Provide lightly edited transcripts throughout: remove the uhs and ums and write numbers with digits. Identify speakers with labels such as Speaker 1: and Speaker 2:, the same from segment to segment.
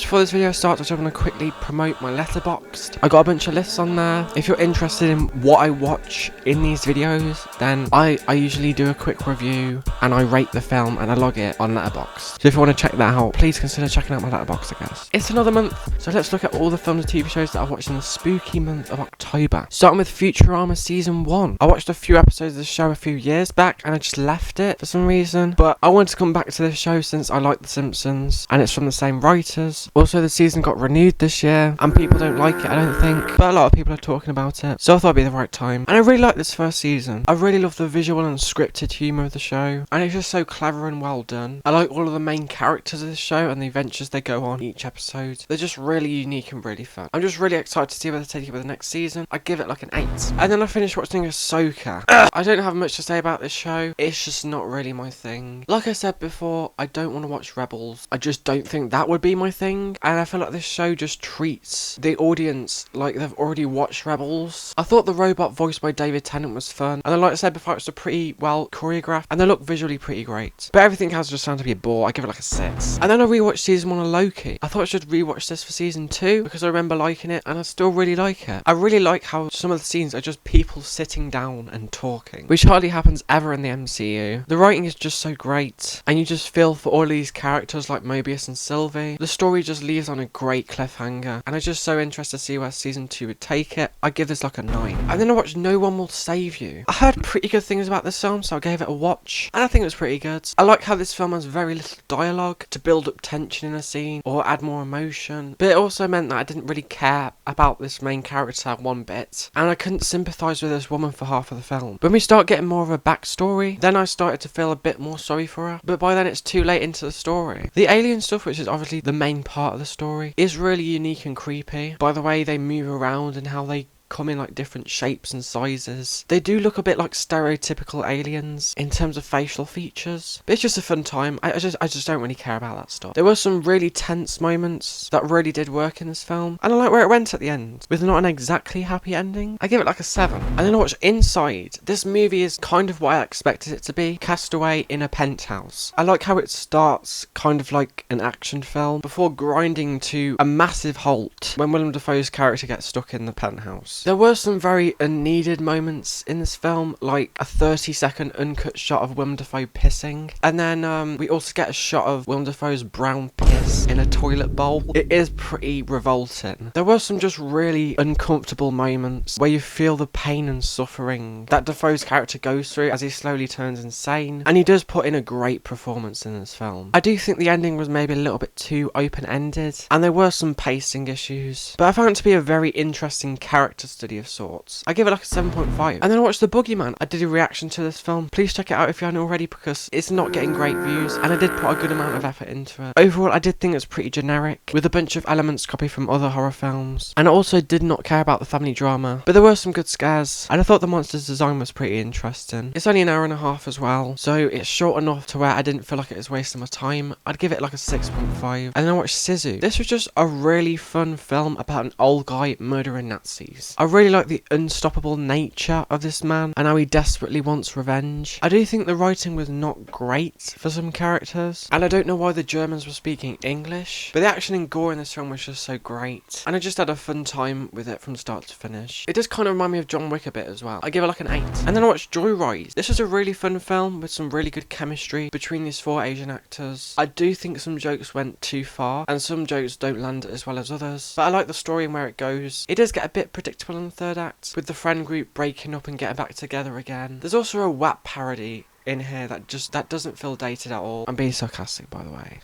Speaker 1: Just before this video starts, I just want to quickly promote my Letterboxd. I got a bunch of lists on there. If you're interested in what I watch in these videos, then I usually do a quick review and I rate the film and I log it on Letterboxd. So if you want to check that out, please consider checking out my Letterboxd, I guess. It's another month, so let's look at all the films and TV shows that I've watched in the spooky month of October. Starting with Futurama Season 1. I watched a few episodes of the show a few years back and I just left it for some reason. But I wanted to come back to this show since I like The Simpsons and it's from the same writers. Also, the season got renewed this year and people don't like it, I don't think, but a lot of people are talking about it, so I thought it'd be the right time. And I really like this first season. I really love the visual and scripted humour of the show, and it's just so clever and well done. I like all of the main characters of this show and the adventures they go on each episode. They're just really unique and really fun. I'm just really excited to see where they take it with the next season. I give it like an 8. And then I finished watching Ahsoka. I don't have much to say about this show. It's just not really my thing. Like I said before, I don't want to watch Rebels. I just don't think that would be my thing. And I feel like this show just treats the audience like they've already watched Rebels. I thought the robot voiced by David Tennant was fun. And then like I said before, it's a pretty well choreographed. And they look visually pretty great. But everything else just sounds to be a bore. I give it like a 6. And then I rewatched season 1 of Loki. I thought I should rewatch this for season 2 because I remember liking it and I still really like it. I really like how some of the scenes are just people sitting down and talking, which hardly happens ever in the MCU. The writing is just so great and you just feel for all these characters like Mobius and Sylvie. The story just leaves on a great cliffhanger and I'm just so interested to see where season 2 would take it. I give this like a 9. And then I watched No One Will Save You. I heard pretty good things about this film, so I gave it a watch and I think it was pretty good. I like how this film has very little dialogue to build up tension in a scene or add more emotion, but it also meant that I didn't really care about this main character one bit and I couldn't sympathise with this woman for half of the film. When we start getting more of a backstory, then I started to feel a bit more sorry for her, but by then it's too late into the story. The alien stuff, which is obviously the main part of the story, is really unique and creepy by the way they move around and how they come in like different shapes and sizes. They do look a bit like stereotypical aliens in terms of facial features, but it's just a fun time. I just don't really care about that stuff. There were some really tense moments that really did work in this film, and I like where it went at the end, with not an exactly happy ending. I give it like a 7. And then I watched Inside. This movie is kind of what I expected it to be. Castaway in a penthouse. I like how it starts kind of like an action film before grinding to a massive halt when Willem Dafoe's character gets stuck in the penthouse. There were some very unneeded moments in this film, like a 30-second uncut shot of Willem Dafoe pissing, and then we also get a shot of Willem Dafoe's brown piss in a toilet bowl. It is pretty revolting. There were some just really uncomfortable moments where you feel the pain and suffering that Dafoe's character goes through as he slowly turns insane, and he does put in a great performance in this film. I do think the ending was maybe a little bit too open-ended, and there were some pacing issues, but I found it to be a very interesting character study of sorts. I give it like a 7.5. And then I watched The Boogeyman. I did a reaction to this film. Please check it out if you haven't already because it's not getting great views and I did put a good amount of effort into it. Overall, I did think it's pretty generic with a bunch of elements copied from other horror films, and I also did not care about the family drama, but there were some good scares and I thought the monster's design was pretty interesting. It's only an hour and a half as well, so it's short enough to where I didn't feel like it was wasting my time. I'd give it like a 6.5. And then I watched Sisu. This was just a really fun film about an old guy murdering Nazis. I really like the unstoppable nature of this man and how he desperately wants revenge. I do think the writing was not great for some characters, and I don't know why the Germans were speaking English, but the action and gore in this film was just so great, and I just had a fun time with it from start to finish. It does kind of remind me of John Wick a bit as well. I give it like an 8. And then I watched Joyride. This was a really fun film with some really good chemistry between these 4 Asian actors. I do think some jokes went too far, and some jokes don't land as well as others, but I like the story and where it goes. It does get a bit predictable in the third act, with the friend group breaking up and getting back together again. There's also a WAP parody in here that doesn't feel dated at all. I'm being sarcastic, by the way.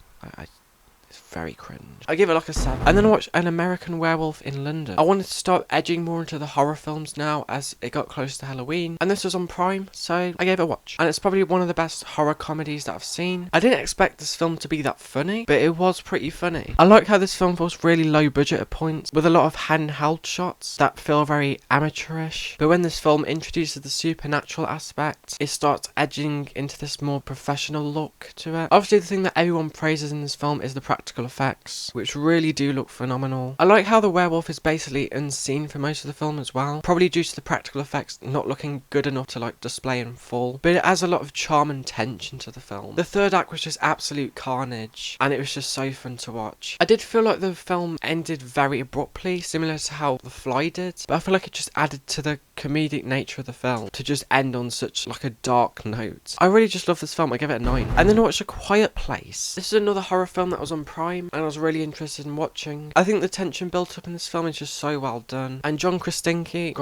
Speaker 1: It's very cringe. I give it like a 7. And then I watched An American Werewolf in London. I wanted to start edging more into the horror films now as it got close to Halloween, and this was on Prime, so I gave it a watch. And it's probably one of the best horror comedies that I've seen. I didn't expect this film to be that funny, but it was pretty funny. I like how this film feels really low budget at points, with a lot of handheld shots that feel very amateurish, but when this film introduces the supernatural aspect, it starts edging into this more professional look to it. Obviously the thing that everyone praises in this film is the practical practical effects, which really do look phenomenal. I like how the werewolf is basically unseen for most of the film as well, probably due to the practical effects not looking good enough to like display in full, but it adds a lot of charm and tension to the film. The third act was just absolute carnage, and it was just so fun to watch. I did feel like the film ended very abruptly, similar to how The Fly did, but I feel like it just added to the comedic nature of the film to just end on such like a dark note. I really just love this film. I give it a 9. And then I watched A Quiet Place. This is another horror film that was on Prime, and I was really interested in watching. I think the tension built up in this film is just so well done, and John Krasinski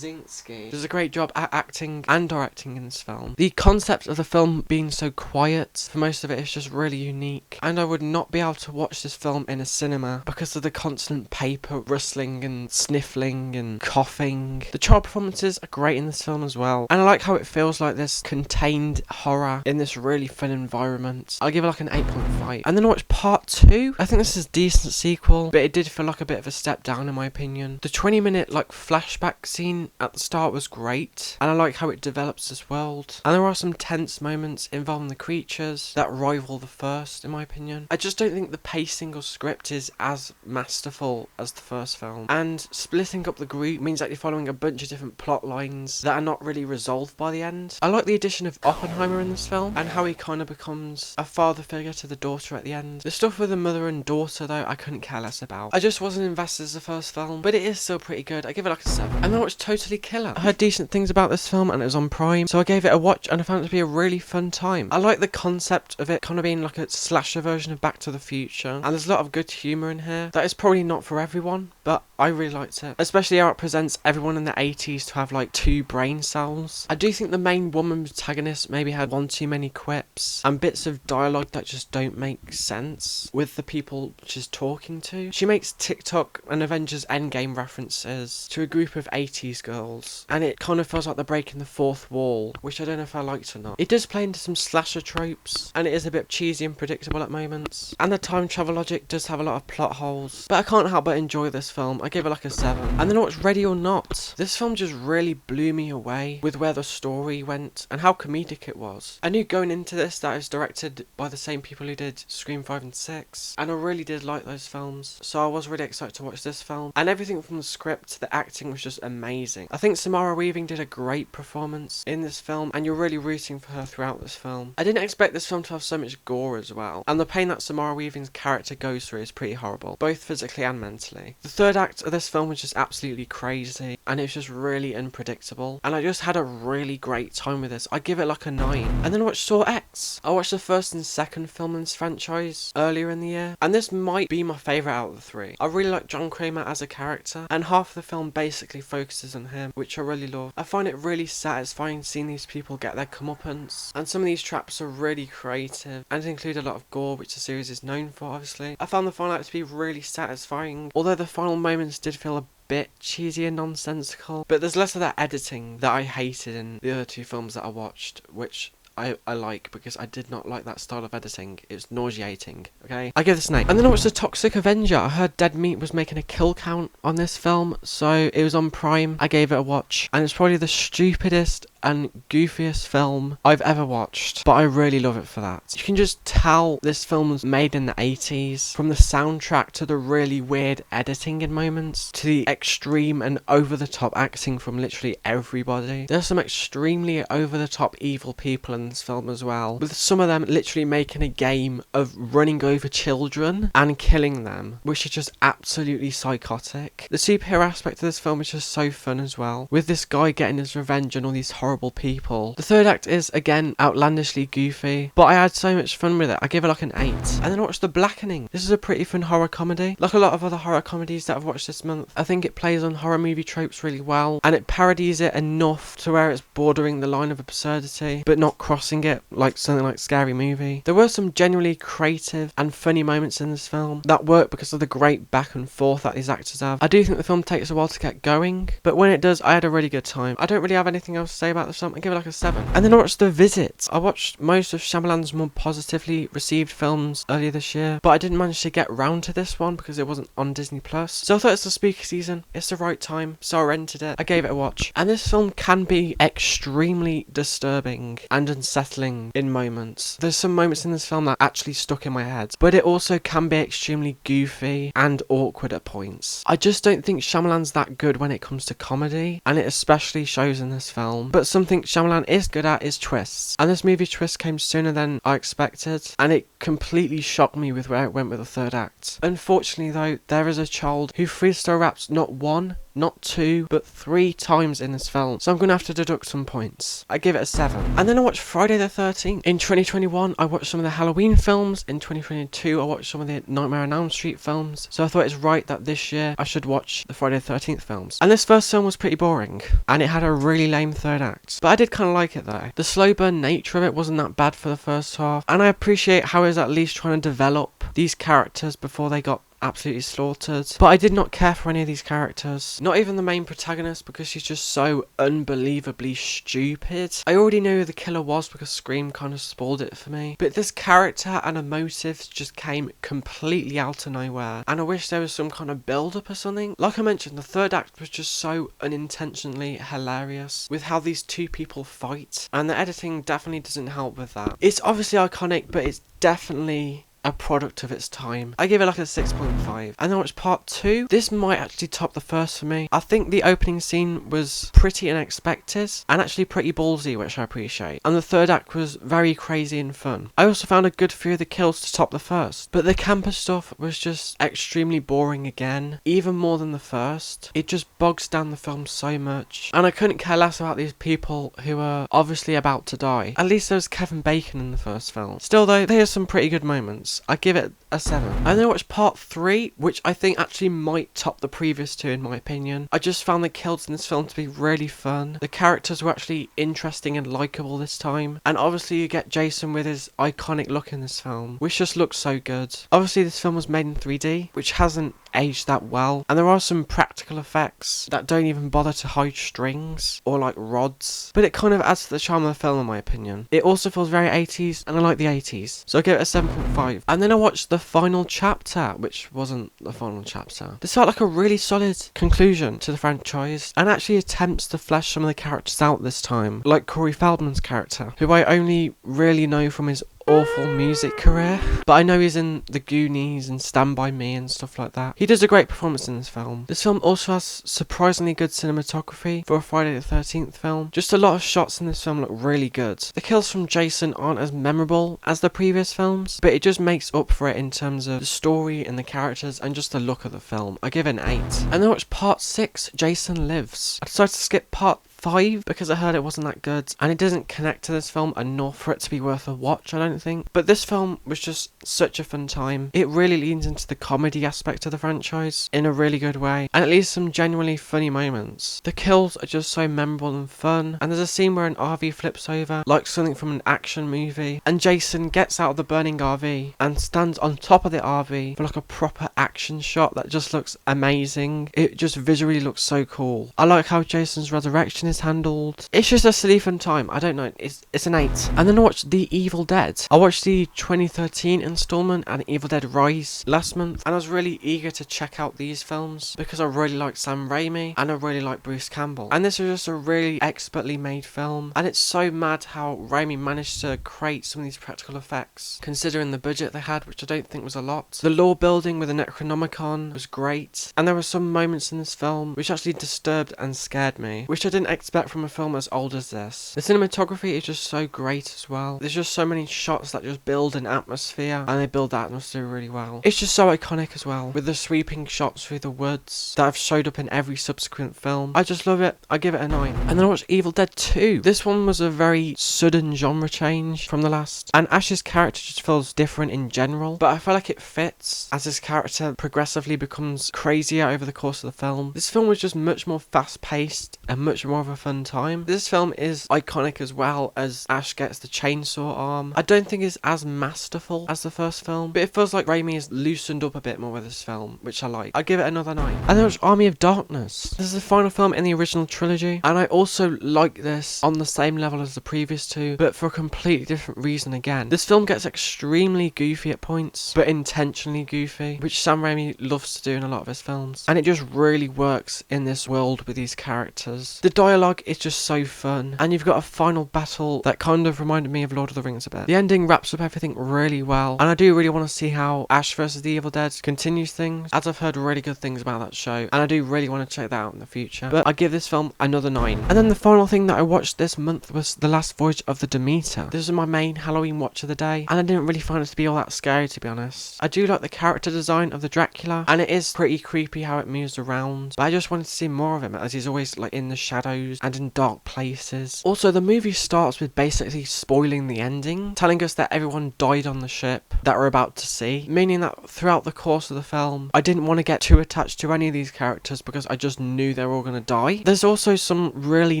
Speaker 1: does a great job at acting and directing in this film. The concept of the film being so quiet for most of it is just really unique, and I would not be able to watch this film in a cinema because of the constant paper rustling and sniffling and coughing. The child performances are great in this film as well, and I like how it feels like this contained horror in this really fun environment. I'll give it like an 8.5. And then I watched part 2. I think this is a decent sequel, but it did feel like a bit of a step down in my opinion. The 20-minute like flashback scene at the start was great, and I like how it develops this world, and there are some tense moments involving the creatures that rival the first in my opinion. I just don't think the pacing or script is as masterful as the first film, and splitting up the group means that you're following a bunch of different plot lines that are not really resolved by the end. I like the addition of Oppenheimer in this film, and how he kind of becomes a father figure to the daughter at the end. The stuff with the mother and daughter though, I couldn't care less about. I just wasn't invested as the first film, but it is still pretty good. I give it like a 7. And then I watched Totally Killer. I heard decent things about this film, and it was on Prime, so I gave it a watch, and I found it to be a really fun time. I like the concept of it kind of being like a slasher version of Back to the Future, and there's a lot of good humour in here that is probably not for everyone, but I really liked it, especially how it presents everyone in the 80s to have like 2 brain cells. I do think the main woman protagonist maybe had one too many quips and bits of dialogue that just don't make sense with the people she's talking to. She makes TikTok and Avengers Endgame references to a group of 80s girls, and it kind of feels like they're breaking the fourth wall, which I don't know if I liked or not. It does play into some slasher tropes, and it is a bit cheesy and predictable at moments, and the time travel logic does have a lot of plot holes, but I can't help but enjoy this film. I give it like a 7. And then I watched Ready or Not. This film just really blew me away with where the story went and how comedic it was. I knew going into this that it was directed by the same people who did Scream 5 and 6, and I really did like those films, so I was really excited to watch this film, and everything from the script to the acting was just amazing. I think Samara Weaving did a great performance in this film, and you're really rooting for her throughout this film. I didn't expect this film to have so much gore as well, and the pain that Samara Weaving's character goes through is pretty horrible, both physically and mentally. The third act of this film was just absolutely crazy, and it was just really unpredictable, and I just had a really great time with this. I give it like a 9. And then I watched Saw X. I watched the first and second film in this franchise earlier in the year, and this might be my favourite out of the 3. I really like John Kramer as a character, and half the film basically focuses on him, which I really love. I find it really satisfying seeing these people get their comeuppance, and some of these traps are really creative and include a lot of gore, which the series is known for obviously. I found the final act to be really satisfying, although the final moments did feel a bit cheesy and nonsensical, but there's less of that editing that I hated in the other 2 films that I watched, which I like, because I did not like that style of editing. It was nauseating, okay? I give this an 8. And then I watched The Toxic Avenger. I heard Dead Meat was making a kill count on this film, so it was on Prime. I gave it a watch, and it's probably the stupidest and goofiest film I've ever watched, but I really love it for that. You can just tell this film was made in the 80s, from the soundtrack to the really weird editing in moments, to the extreme and over-the-top acting from literally everybody. There's some extremely over-the-top evil people in this film as well, with some of them literally making a game of running over children and killing them, which is just absolutely psychotic. The superhero aspect of this film is just so fun as well, with this guy getting his revenge on all these horrible people. The third act is again outlandishly goofy, but I had so much fun with it. I give it like an 8. And then I watched The Blackening. This is a pretty fun horror comedy, like a lot of other horror comedies that I've watched this month. I think it plays on horror movie tropes really well, and it parodies it enough to where it's bordering the line of absurdity, but not crossing it like something like Scary Movie. There were some genuinely creative and funny moments in this film that work because of the great back and forth that these actors have. I do think the film takes a while to get going, but when it does, I had a really good time. I don't really have anything else to say about about this film. I give it like a 7. And then I watched The Visit. I watched most of Shyamalan's more positively received films earlier this year, but I didn't manage to get round to this one because it wasn't on Disney Plus. So I thought it's the spooky season, it's the right time, so I rented it. I gave it a watch. And this film can be extremely disturbing and unsettling in moments. There's some moments in this film that actually stuck in my head, but it also can be extremely goofy and awkward at points. I just don't think Shyamalan's that good when it comes to comedy, and it especially shows in this film. But something Shyamalan is good at is twists, and this movie's twist came sooner than I expected, and it completely shocked me with where it went with the third act. Unfortunately though, there is a child who freestyle raps not one, not 2, but 3 times in this film, so I'm gonna have to deduct some points. I give it a 7. And then I watched Friday the 13th. In 2021, I watched some of the Halloween films. In 2022, I watched some of the Nightmare on Elm Street films, so I thought it's right that this year I should watch the Friday the 13th films. And this first film was pretty boring, and it had a really lame third act, but I did kind of like it though. The slow burn nature of it wasn't that bad for the first half, and I appreciate how it was at least trying to develop these characters before they got absolutely slaughtered. But I did not care for any of these characters, not even the main protagonist, because she's just so unbelievably stupid. I already knew who the killer was because Scream kind of spoiled it for me, but this character and her motives just came completely out of nowhere, and I wish there was some kind of build up or something. Like I mentioned, the third act was just so unintentionally hilarious with how these two people fight, and the editing definitely doesn't help with that. It's obviously iconic, but it's definitely a product of its time. I give it like a 6.5. And then watch part 2. This might actually top the first for me. I think the opening scene was pretty unexpected and actually pretty ballsy, which I appreciate. And the third act was very crazy and fun. I also found a good few of the kills to top the first, but the campus stuff was just extremely boring again, even more than the first. It just bogs down the film so much, and I couldn't care less about these people who are obviously about to die. At least there was Kevin Bacon in the first film. Still though, there's some pretty good moments. I give it a 7. And then I watched part 3, which I think actually might top the previous 2 in my opinion. I just found the kills in this film to be really fun. The characters were actually interesting and likeable this time. And obviously you get Jason with his iconic look in this film, which just looks so good. Obviously this film was made in 3D, which hasn't aged that well, and there are some practical effects that don't even bother to hide strings or like rods, but it kind of adds to the charm of the film in my opinion. It also feels very 80s, and I like the 80s, so I give it a 7.5. And then I watched the final chapter, which wasn't the final chapter. This felt like a really solid conclusion to the franchise, and actually attempts to flesh some of the characters out this time, like Corey Feldman's character, who I only really know from his awful music career, but I know he's in The Goonies and Stand By Me and stuff like that. He does a great performance in this film. This film also has surprisingly good cinematography for a Friday the 13th film. Just a lot of shots in this film look really good. The kills from Jason aren't as memorable as the previous films, but it just makes up for it in terms of the story and the characters and just the look of the film. I give it an 8. And then I watched part 6, Jason Lives. I decided to skip part 5 because I heard it wasn't that good, and it doesn't connect to this film enough for it to be worth a watch, I don't think. But this film was just such a fun time. It really leans into the comedy aspect of the franchise in a really good way, and it leaves some genuinely funny moments. The kills are just so memorable and fun, and there's a scene where an RV flips over like something from an action movie, and Jason gets out of the burning RV and stands on top of the RV for like a proper action shot that just looks amazing. It just visually looks so cool. I like how Jason's resurrection is handled. It's just a silly fun time. I don't know, it's an 8. And then I watched The Evil Dead. I watched the 2013 installment and Evil Dead Rise last month, and I was really eager to check out these films because I really like Sam Raimi and I really like Bruce Campbell, and this was just a really expertly made film, and it's so mad how Raimi managed to create some of these practical effects considering the budget they had, which I don't think was a lot. The lore building with the Necronomicon was great, and there were some moments in this film which actually disturbed and scared me, which I didn't expect from a film as old as this. The cinematography is just so great as well. There's just so many shots that just build an atmosphere, and they build that atmosphere really well. It's just so iconic as well, with the sweeping shots through the woods that have showed up in every subsequent film. I just love it. I give it a 9. And then I watched Evil Dead 2. This one was a very sudden genre change from the last, and Ash's character just feels different in general, but I feel like it fits as his character progressively becomes crazier over the course of the film. This film was just much more fast paced and much more of of a fun time. This film is iconic as well, as Ash gets the chainsaw arm. I don't think it's as masterful as the first film, but it feels like Raimi has loosened up a bit more with this film, which I like. I'd give it another 9. And then watch Army of Darkness. This is the final film in the original trilogy, and I also like this on the same level as the previous two, but for a completely different reason again. This film gets extremely goofy at points, but intentionally goofy, which Sam Raimi loves to do in a lot of his films, and it just really works in this world with these characters. The dialogue is just so fun, and you've got a final battle that kind of reminded me of Lord of the Rings a bit. The ending wraps up everything really well, and I do really want to see how Ash vs the Evil Dead continues things, as I've heard really good things about that show, and I do really want to check that out in the future. But I give this film another 9. And then the final thing that I watched this month was The Last Voyage of the Demeter. This is my main Halloween watch of the day, and I didn't really find it to be all that scary, to be honest. I do like the character design of the Dracula, and it is pretty creepy how it moves around, but I just wanted to see more of him, as he's always like in the shadows and in dark places. Also, the movie starts with basically spoiling the ending, telling us that everyone died on the ship that we're about to see, meaning that throughout the course of the film, I didn't want to get too attached to any of these characters because I just knew they were all going to die. There's also some really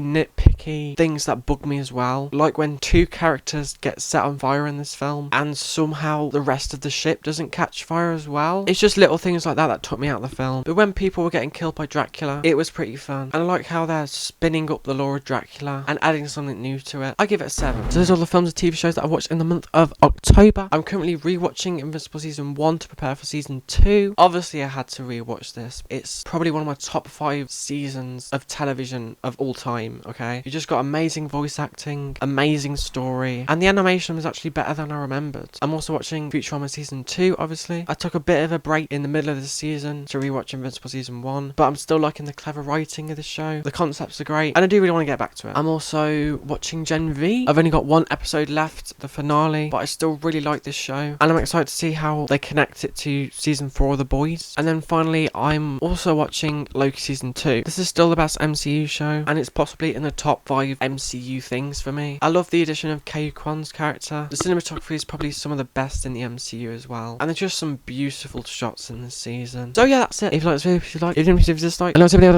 Speaker 1: nitpicky things that bug me as well, like when 2 characters get set on fire in this film and somehow the rest of the ship doesn't catch fire as well. It's just little things like that took me out of the film. But when people were getting killed by Dracula, it was pretty fun, and I like how they're spinning up the lore of Dracula and adding something new to it. I give it a 7. So those are all the films and TV shows that I watched in the month of October. I'm currently rewatching Invincible Season 1 to prepare for Season 2. Obviously I had to rewatch this. It's probably one of my top 5 seasons of television of all time, okay? You just got amazing voice acting, amazing story, and the animation was actually better than I remembered. I'm also watching Futurama Season 2, obviously. I took a bit of a break in the middle of the season to rewatch Invincible Season 1, but I'm still liking the clever writing of the show. The concepts are great, and I do really want to get back to it. I'm also watching Gen V. I've only got 1 episode left, the finale, but I still really like this show, and I'm excited to see how they connect it to Season 4 of The Boys. And then finally, I'm also watching Loki Season 2. This is still the best MCU show, and it's possibly in the top 5 MCU things for me. I love the addition of Kei Kwan's character. The cinematography is probably some of the best in the MCU as well, and there's just some beautiful shots in this season. So yeah, that's it. If you like this video, if you like, if you didn't, if you dislike, and I'll see you later.